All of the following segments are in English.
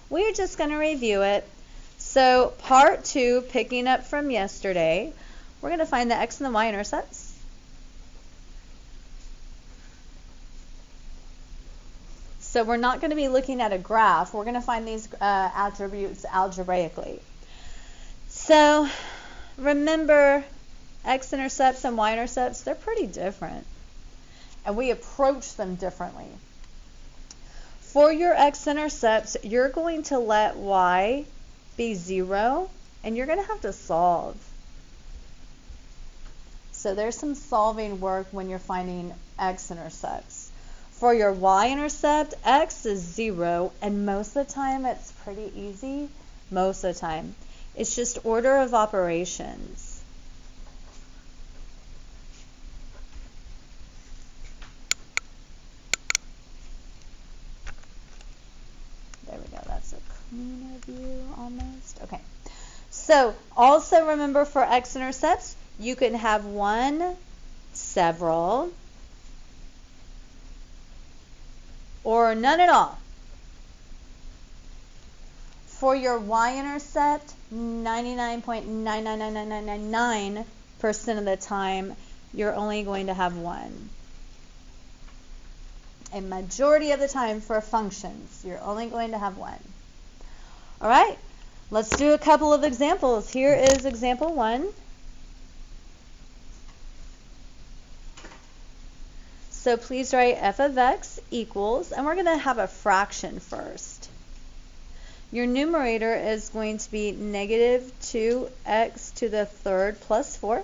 we're just going to review it. So part 2, picking up from yesterday, we're going to find the x and the y intercepts. So we're not going to be looking at a graph. We're going to find these attributes algebraically. So remember, x-intercepts and y-intercepts, they're pretty different. And we approach them differently. For your x-intercepts, you're going to let y be 0, and you're going to have to solve. So there's some solving work when you're finding x-intercepts. For your y-intercept, x is 0, and most of the time it's pretty easy. Most of the time. It's just order of operations. There we go. That's a cleaner view almost. Okay. So also remember for x-intercepts, you can have one, several, or none at all. For your y-intercept, 99.99999% of the time, you're only going to have one. A majority of the time for functions, you're only going to have one. All right, let's do a couple of examples. Here is example 1. So please write f of x equals, and we're going to have a fraction first. Your numerator is going to be negative 2x to the third plus 4.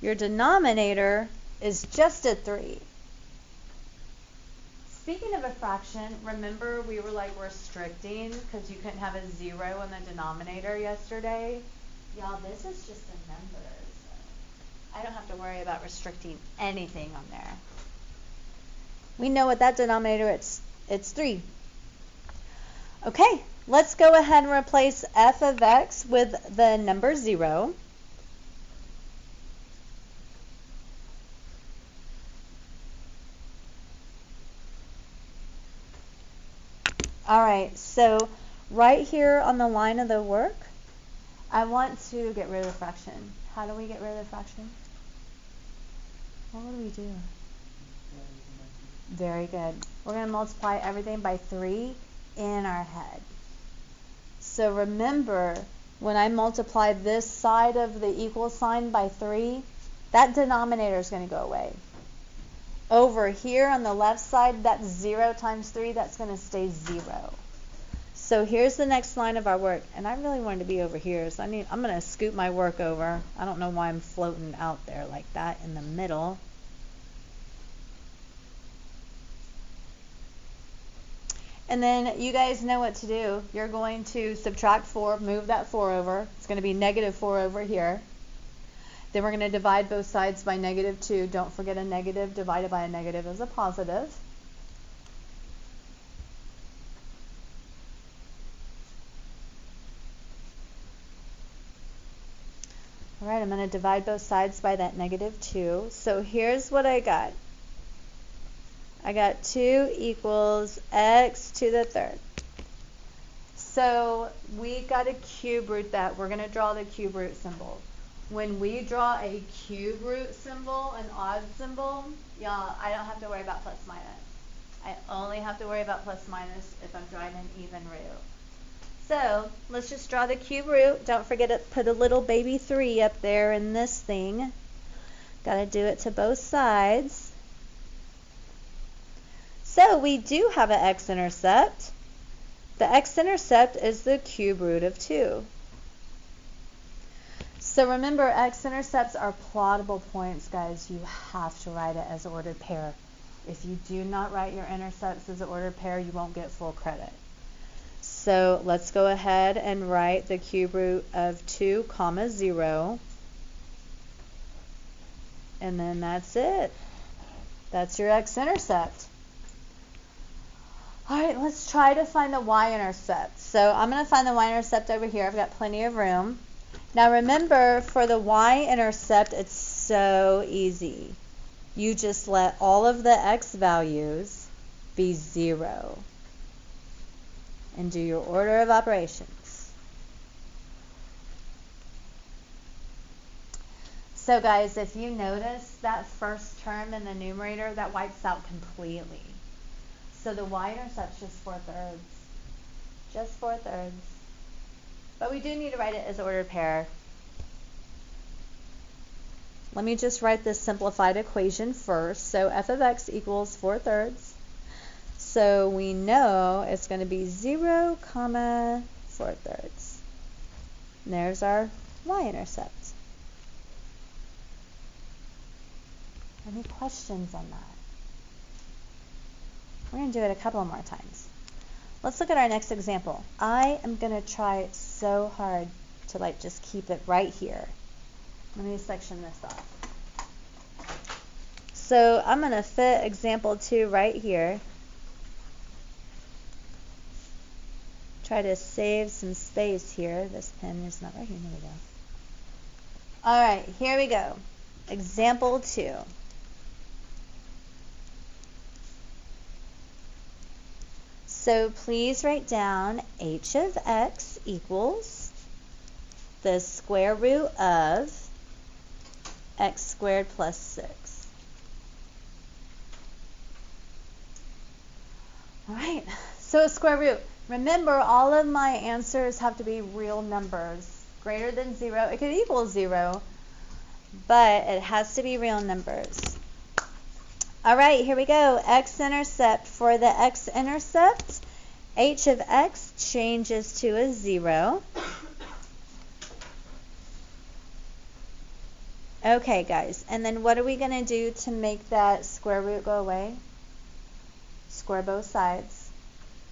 Your denominator is just a 3. Speaking of a fraction, remember we were like restricting because you couldn't have a 0 in the denominator yesterday? Y'all, this is just a number. I don't have to worry about restricting anything on there. We know what that denominator is. It's 3. Okay, let's go ahead and replace f of x with the number 0. All right, so right here on the line of the work, I want to get rid of the fraction. How do we get rid of the fraction? What do we do? Very good. We're going to multiply everything by 3 in our head. So remember, when I multiply this side of the equal sign by 3, that denominator is going to go away. Over here on the left side, that's 0 times 3, that's going to stay 0. So here's the next line of our work, and I really wanted to be over here, so I'm going to scoot my work over. I don't know why I'm floating out there like that in the middle. And then you guys know what to do. You're going to subtract 4, move that 4 over. It's going to be negative 4 over here. Then we're going to divide both sides by negative 2. Don't forget a negative divided by a negative is a positive. All right, I'm going to divide both sides by that negative 2. So here's what I got. I got 2 equals x to the third. So we got to cube root that. We're going to draw the cube root symbol. When we draw a cube root symbol, an odd symbol, y'all, I don't have to worry about plus minus. I only have to worry about plus minus if I'm drawing an even root. So let's just draw the cube root. Don't forget to put a little baby 3 up there in this thing. Got to do it to both sides. So we do have an x-intercept. The x-intercept is the cube root of 2. So remember, x-intercepts are plottable points, guys. You have to write it as an ordered pair. If you do not write your intercepts as an ordered pair, you won't get full credit. So let's go ahead and write the cube root of 2, 0. And then that's it. That's your x-intercept. All right, let's try to find the y-intercept. So I'm going to find the y-intercept over here. I've got plenty of room. Now remember, for the y-intercept, it's so easy. You just let all of the x values be 0. and do your order of operations. So guys, if you notice that first term in the numerator, that wipes out completely. So the y-intercept's just 4/3. Just 4/3. But we do need to write it as ordered pair. Let me just write this simplified equation first. So f of x equals 4/3. So we know it's going to be 0, 4/3. And there's our y-intercept. Any questions on that? We're going to do it a couple more times. Let's look at our next example. I am going to try so hard to just keep it right here. Let me section this off. So I'm going to fit example 2 right here. Try to save some space here. This pen is not right here. There we go. All right, here we go. Example 2. So please write down h of x equals the square root of x squared plus 6. All right, so a square root. Remember, all of my answers have to be real numbers. Greater than 0. It could equal 0, but it has to be real numbers. All right, here we go. X-intercept. For the x-intercept, h of x changes to a 0. Okay, guys. And then what are we going to do to make that square root go away? Square both sides.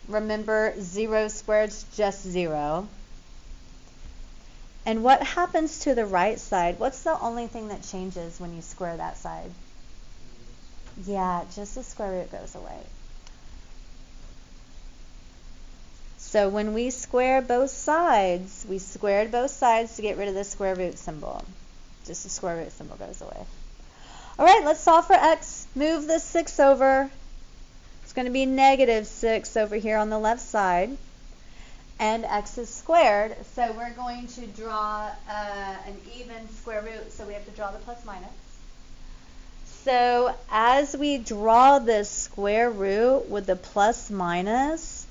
Remember, 0 squared is just 0. And what happens to the right side? What's the only thing that changes when you square that side? Yeah, just the square root goes away. So when we square both sides, we squared both sides to get rid of the square root symbol. Just the square root symbol goes away. All right, let's solve for x. Move the 6 over. It's going to be -6 over here on the left side. And x is squared, so we're going to draw an even square root, so we have to draw the plus minus. So as we draw this square root with the plus minus,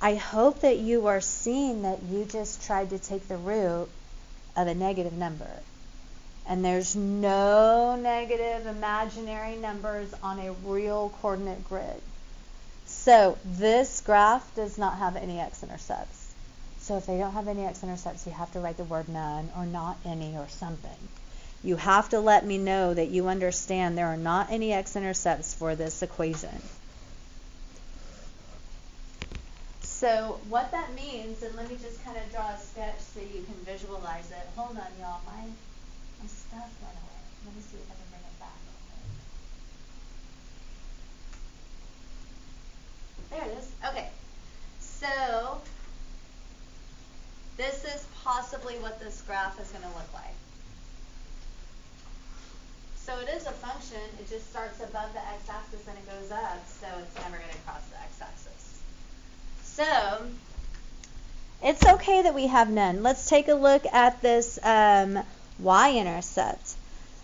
I hope that you are seeing that you just tried to take the root of a negative number. And there's no negative imaginary numbers on a real coordinate grid. So this graph does not have any x-intercepts. So if they don't have any x-intercepts, you have to write the word none or not any or something. You have to let me know that you understand there are not any x-intercepts for this equation. So what that means, and let me just kind of draw a sketch so you can visualize it. Hold on, y'all. My stuff went away. Let me see if I can bring it back. There it is. Okay. So this is possibly what this graph is going to look like. So it is a function. It just starts above the x-axis and it goes up, so it's never going to cross the x-axis. So it's okay that we have none. Let's take a look at this y-intercept.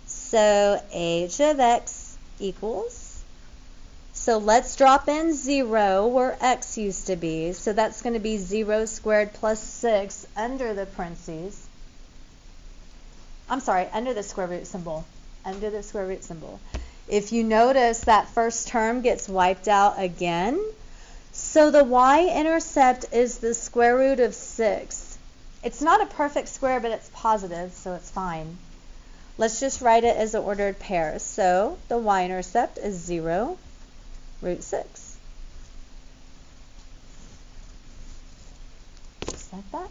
So h of x equals, so let's drop in 0 where x used to be. So that's going to be 0 squared plus 6 under the parentheses. I'm sorry, under the square root symbol. Under the square root symbol. If you notice, that first term gets wiped out again. So the y-intercept is the square root of 6. It's not a perfect square, but it's positive, so it's fine. Let's just write it as an ordered pair. So the y-intercept is 0 root 6. Just like that.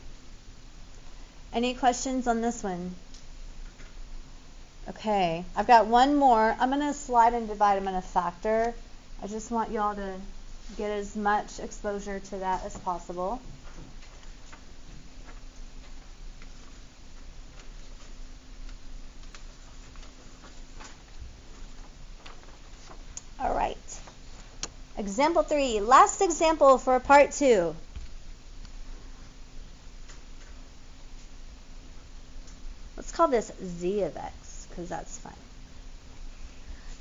Any questions on this one? Okay, I've got one more. I'm going to slide and divide. I'm going to factor. I just want y'all to get as much exposure to that as possible. All right. Example 3. Last example for part 2. call this z of x because that's fun.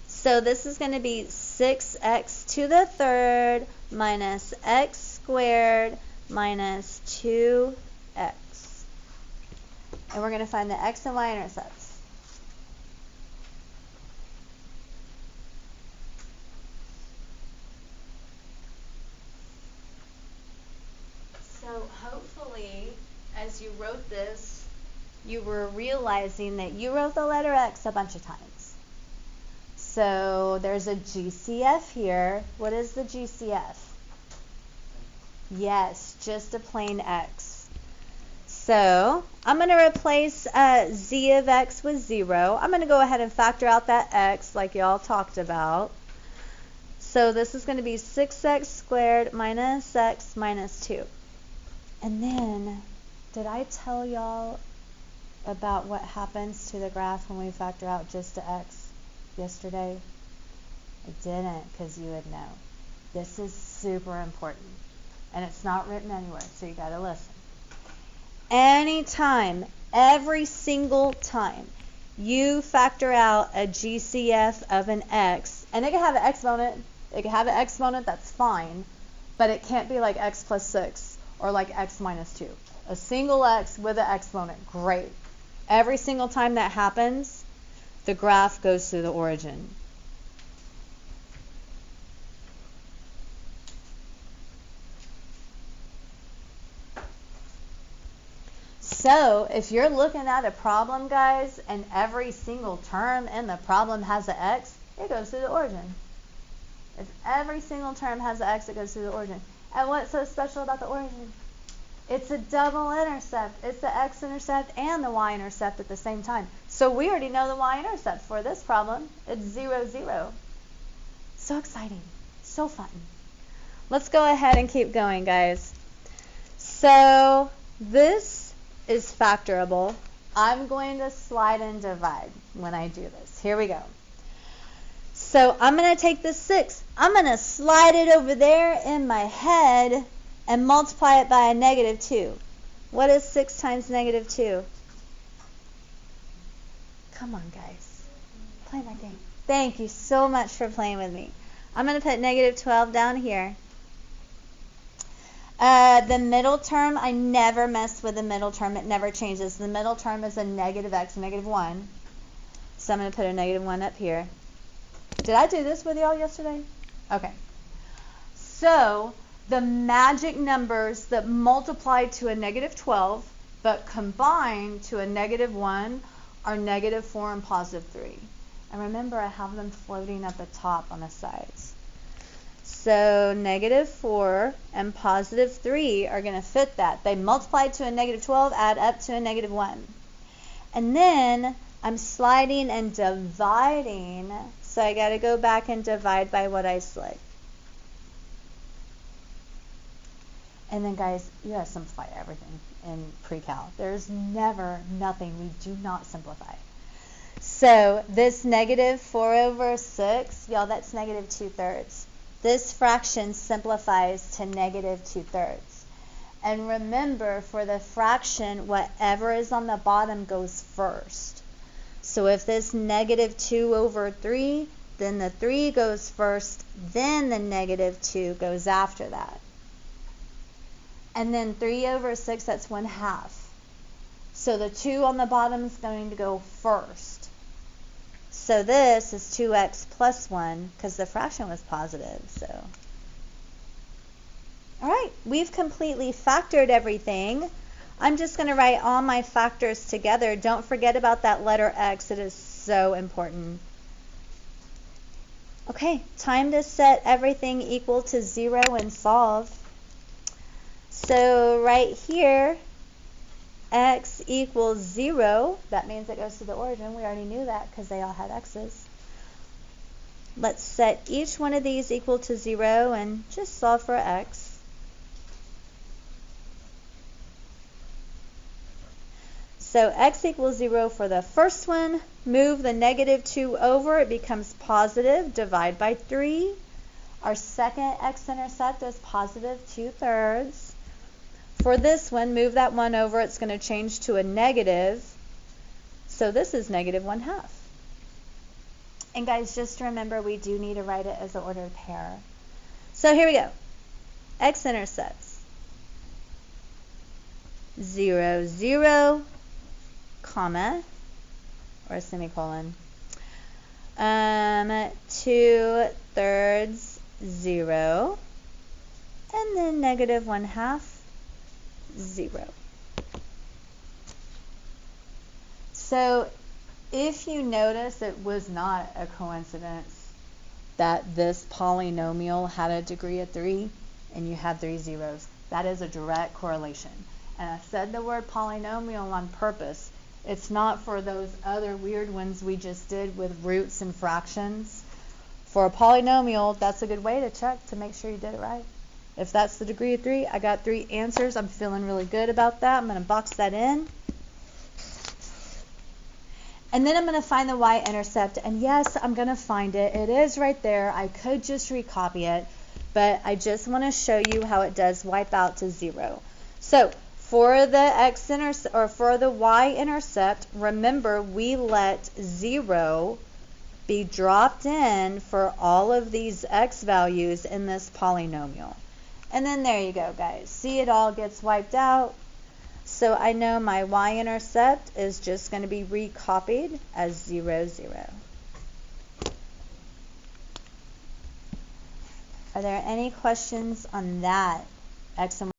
So this is going to be 6x to the third minus x squared minus 2x. And we're going to find the x and y intercepts. So hopefully, as you wrote this, you were realizing that you wrote the letter x a bunch of times. So there's a GCF here. What is the GCF? Yes, just a plain x. So I'm going to replace z of x with 0. I'm going to go ahead and factor out that x like y'all talked about. So this is going to be 6x squared minus x minus 2. And then, did I tell y'all about what happens to the graph when we factor out just the x yesterday? I didn't, because you would know. This is super important. And it's not written anywhere, so you got to listen. Anytime, every single time, you factor out a GCF of an x, and it can have an exponent. It can have an exponent, that's fine. But it can't be like x plus 6 or like x minus 2. A single x with an exponent, great. Every single time that happens, the graph goes to the origin. So if you're looking at a problem, guys, and every single term in the problem has an x, it goes to the origin. If every single term has an x, it goes to the origin. And what's so special about the origin? It's a double intercept. It's the x-intercept and the y-intercept at the same time. So we already know the y-intercept for this problem. It's 0, 0. So exciting. So fun. Let's go ahead and keep going, guys. So this is factorable. I'm going to slide and divide when I do this. Here we go. So I'm going to take this 6. I'm going to slide it over there in my head and multiply it by a negative 2. What is 6 times negative 2? Come on, guys. Play my game. Thank you so much for playing with me. I'm going to put negative 12 down here. The middle term, I never mess with the middle term. It never changes. The middle term is a negative x, negative 1. So I'm going to put a negative 1 up here. Did I do this with y'all yesterday? Okay. So the magic numbers that multiply to a negative 12 but combine to a negative 1 are negative 4 and positive 3. And remember, I have them floating at the top on the sides. So negative 4 and positive 3 are going to fit that. They multiply to a negative 12, add up to a negative 1. And then I'm sliding and dividing, so I got to go back and divide by what I slid. And then, guys, you got to simplify everything in pre-cal. There's never nothing we do not simplify. So this negative 4 over 6, y'all, that's negative 2/3. This fraction simplifies to negative 2/3. And remember, for the fraction, whatever is on the bottom goes first. So if this negative 2 over 3, then the 3 goes first, then the negative 2 goes after that. And then 3 over 6, that's 1/2. So the 2 on the bottom is going to go first. So this is 2x plus 1 because the fraction was positive. So, all right, we've completely factored everything. I'm just going to write all my factors together. Don't forget about that letter x. It is so important. Okay, time to set everything equal to 0 and solve. So right here, x equals 0. That means it goes to the origin. We already knew that because they all had x's. Let's set each one of these equal to 0 and just solve for x. So x equals 0 for the first one. Move the negative 2 over. It becomes positive. Divide by 3. Our second x-intercept is positive 2/3. For this one, move that 1 over. It's going to change to a negative. So this is negative 1/2. And guys, just remember we do need to write it as an ordered pair. So here we go. X-intercepts 0, 0, comma, or a semicolon, 2/3, 0, and then negative 1/2, 0. So if you notice, it was not a coincidence that this polynomial had a degree of 3 and you had 3 zeros. That is a direct correlation. And I said the word polynomial on purpose. It's not for those other weird ones we just did with roots and fractions. For a polynomial, that's a good way to check to make sure you did it right. If that's the degree of 3, I got 3 answers. I'm feeling really good about that. I'm going to box that in. And then I'm going to find the y-intercept. And yes, I'm going to find it. It is right there. I could just recopy it. But I just want to show you how it does wipe out to 0. So for the x-intercept, or for the y-intercept, remember we let 0 be dropped in for all of these x values in this polynomial. And then there you go, guys. See, it all gets wiped out. So I know my y-intercept is just going to be recopied as 0, 0. Are there any questions on that? X and